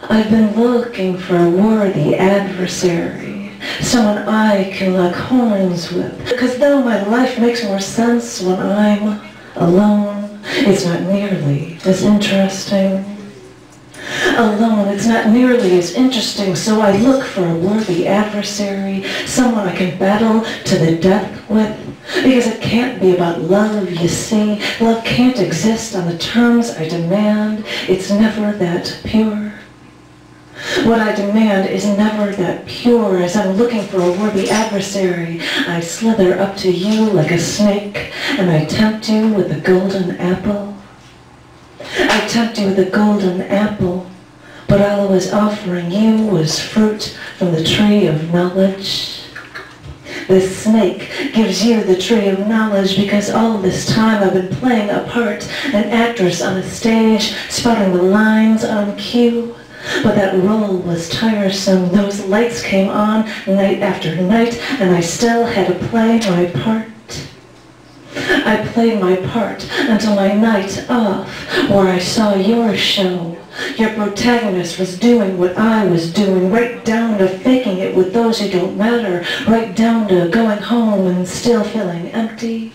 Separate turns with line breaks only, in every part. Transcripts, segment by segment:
I've been looking for a worthy adversary, someone I can lock horns with. Because though my life makes more sense when I'm alone, it's not nearly as interesting. Alone, it's not nearly as interesting, so I look for a worthy adversary, someone I can battle to the death with. Because it can't be about love, you see. Love can't exist on the terms I demand. It's never that pure. What I demand is never that pure. As I'm looking for a worthy adversary, I slither up to you like a snake, and I tempt you with a golden apple. I tempt you with a golden apple, but all I was offering you was fruit from the tree of knowledge. The snake gives you the tree of knowledge because all this time I've been playing a part, an actress on a stage, spotting the lines on cue. But that role was tiresome. Those lights came on night after night, and I still had to play my part. I played my part until my night off, where I saw your show. Your protagonist was doing what I was doing, right down to faking it with those who don't matter, right down to going home and still feeling empty.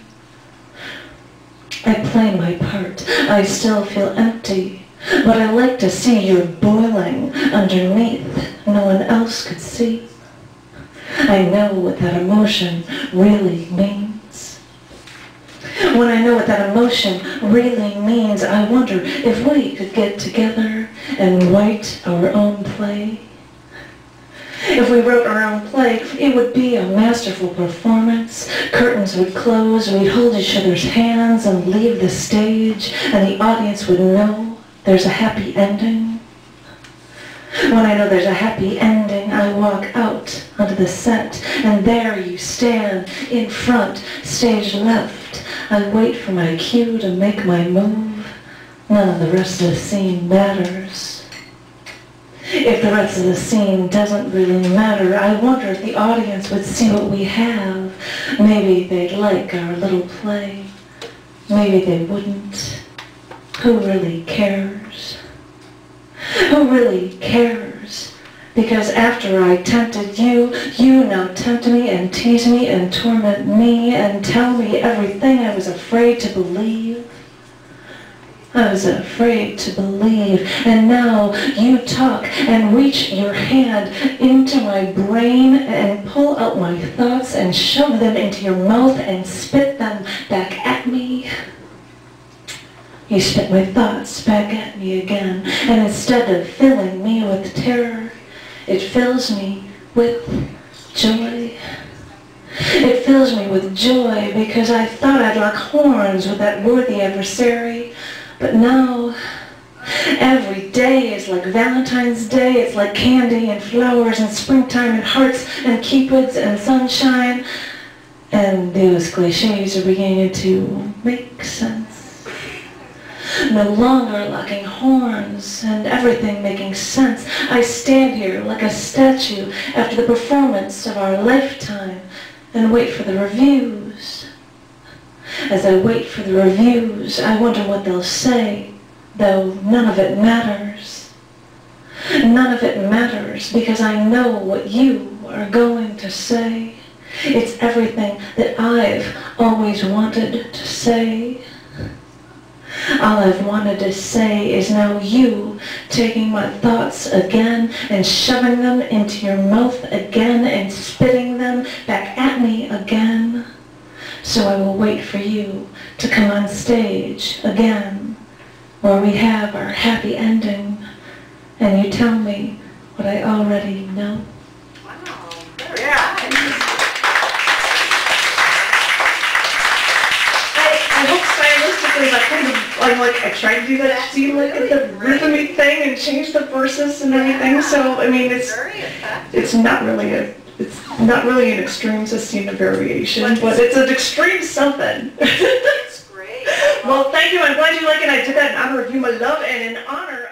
I play my part. I still feel empty, but I like to see you're boiling underneath. No one else could see. I know what that emotion really means. When I know what that emotion really means, I wonder if we could get together and write our own play. If we wrote our own play, it would be a masterful performance. Curtains would close, we'd hold each other's hands and leave the stage, and the audience would know there's a happy ending. When I know there's a happy ending, I walk out onto the set, and there you stand in front, stage left. I wait for my cue to make my move. None of the rest of the scene matters. If the rest of the scene doesn't really matter, I wonder if the audience would see what we have. Maybe they'd like our little play. Maybe they wouldn't. Who really cares? Who really cares? Because after I tempted you, you now tempt me and tease me and torment me and tell me everything I was afraid to believe. I was afraid to believe, and now you talk and reach your hand into my brain and pull out my thoughts and shove them into your mouth and spit them back at me. You spit my thoughts back at me again, and instead of filling me with terror, it fills me with joy. It fills me with joy because I thought I'd lock horns with that worthy adversary, but now every day is like Valentine's Day. It's like candy and flowers and springtime and hearts and cupids and sunshine, and those cliches are beginning to make sense. No longer locking horns and everything making sense. I stand here like a statue after the performance of our lifetime and wait for the reviews. As I wait for the reviews, I wonder what they'll say, though none of it matters. None of it matters because I know what you are going to say. It's everything that I've always wanted to say. All I've wanted to say is now you taking my thoughts again and shoving them into your mouth again and spitting them back at me again. So I will wait for you to come on stage again, where we have our happy ending, and you tell me what I already know.
Wow, very nice. I hope stylistically I tried to do that see like at the rhythmic thing and change the verses and everything. So I mean it's not really an extreme sestina variation, but it's an extreme something.
It's great.
Well, thank you. I'm glad you like it. I did that in honor of you, my love, and in honor